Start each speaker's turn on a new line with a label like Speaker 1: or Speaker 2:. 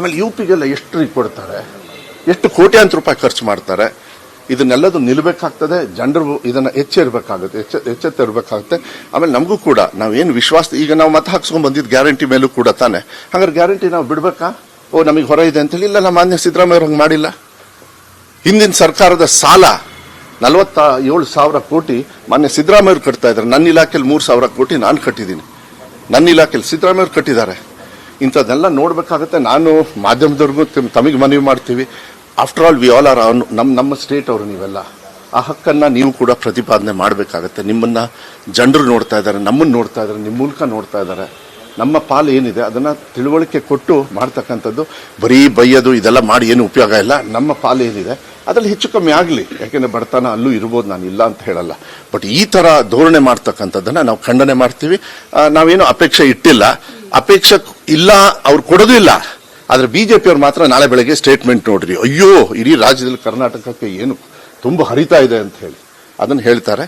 Speaker 1: ಆಮೇಲೆ ಯುಪಿಗೆಲ್ಲ ಎಷ್ಟು ಕೊಡ್ತಾರೆ, ಎಷ್ಟು ಕೋಟ್ಯಾಂತರ ರೂಪಾಯಿ ಖರ್ಚು ಮಾಡ್ತಾರೆ. ಇದನ್ನೆಲ್ಲದು ನಿಲ್ಬೇಕಾಗ್ತದೆ. ಜನರು ಇದನ್ನ ಎಚ್ಚೆತ್ತಿರ್ಬೇಕಾಗುತ್ತೆ. ಆಮೇಲೆ ನಮಗೂ ಕೂಡ ನಾವೇನು ವಿಶ್ವಾಸ, ಈಗ ನಾವು ಮತ ಹಾಕ್ಸ್ಕೊಂಡ್ ಬಂದಿದ್ದು ಗ್ಯಾರಂಟಿ ಮೇಲೂ ಕೂಡ ತಾನೆ. ಹಾಗಾದ್ರೆ ಗ್ಯಾರಂಟಿ ನಾವು ಬಿಡ್ಬೇಕಾ? ನಮಗೆ ಹೊರ ಇದೆ ಅಂತೇಳಿ ಇಲ್ಲ. ನಮ್ಮ ಮಾನ್ಯ ಸಿದ್ದರಾಮಯ್ಯ ಅವ್ರು ಹಂಗೆ ಮಾಡಿಲ್ಲ. ಹಿಂದಿನ ಸರ್ಕಾರದ ಸಾಲ 47,000 ಕೋಟಿ ಮಾನ್ಯ ಸಿದ್ದರಾಮಯ್ಯ ಅವರು ಕಟ್ತಾ ಇದ್ದಾರೆ. ನನ್ನ ಇಲಾಖೆಯಲ್ಲಿ 3,000 ಕೋಟಿ ನಾನು ಕಟ್ಟಿದ್ದೀನಿ. ನನ್ನ ಇಲಾಖೆಯಲ್ಲಿ ಸಿದ್ದರಾಮಯ್ಯ ಅವರು ಕಟ್ಟಿದ್ದಾರೆ. ಇಂಥದ್ದೆಲ್ಲ ನೋಡ್ಬೇಕಾಗತ್ತೆ. ನಾನು ಮಾಧ್ಯಮದವ್ರಿಗೂ ತಮಗೆ ಮನವಿ ಮಾಡ್ತೀವಿ. After all we all are ನಮ್ಮ ಸ್ಟೇಟ್ ಅವರು. ನೀವೆಲ್ಲ ಆ ಹಕ್ಕನ್ನ ನೀವು ಕೂಡ ಪ್ರತಿಪಾದನೆ ಮಾಡಬೇಕಾಗತ್ತೆ. ನಿಮ್ಮನ್ನ ಜನರು ನೋಡ್ತಾ ಇದ್ದಾರೆ, ನಮ್ಮನ್ನು ನೋಡ್ತಾ ಇದ್ದಾರೆ, ನಿಮ್ಮ ಮೂಲಕ ನೋಡ್ತಾ ಇದ್ದಾರೆ. ನಮ್ಮ ಪಾಲು ಏನಿದೆ ಅದನ್ನ ತಿಳುವಳಿಕೆ ಕೊಟ್ಟು ಮಾಡ್ತಕ್ಕಂಥದ್ದು. ಬರೀ ಬೈಯೋದು ಇದೆಲ್ಲ ಮಾಡಿ ಏನು ಉಪಯೋಗ ಇಲ್ಲ. ನಮ್ಮ ಪಾಲು ಏನಿದೆ ಅದರಲ್ಲಿ ಹೆಚ್ಚು ಕಮ್ಮಿ ಆಗಲಿ. ಯಾಕೆಂದ್ರೆ ಬಡತನ ಅಲ್ಲೂ ಇರ್ಬೋದು, ನಾನು ಇಲ್ಲ ಅಂತ ಹೇಳಲ್ಲ. ಬಟ್ ಈ ತರ ಧೋರಣೆ ಮಾಡ್ತಕ್ಕಂಥದ್ದನ್ನ ನಾವು ಖಂಡನೆ ಮಾಡ್ತೀವಿ. ನಾವೇನು ಅಪೇಕ್ಷೆ ಇಟ್ಟಿಲ್ಲ, ಅಪೇಕ್ಷೆ ಇಲ್ಲ, ಅವ್ರು ಕೊಡೋದು ಇಲ್ಲ. ಆದ್ರೆ ಬಿಜೆಪಿ ಅವ್ರು ಮಾತ್ರ ನಾಳೆ ಬೆಳಗ್ಗೆ ಸ್ಟೇಟ್ಮೆಂಟ್ ನೋಡ್ರಿ, ಅಯ್ಯೋ ಇಡೀ ರಾಜ್ಯದಲ್ಲಿ ಕರ್ನಾಟಕಕ್ಕೆ ಏನು ತುಂಬಾ ಹರಿತಾ ಇದೆ ಅಂತ ಹೇಳಿ ಅದನ್ನ ಹೇಳ್ತಾರೆ.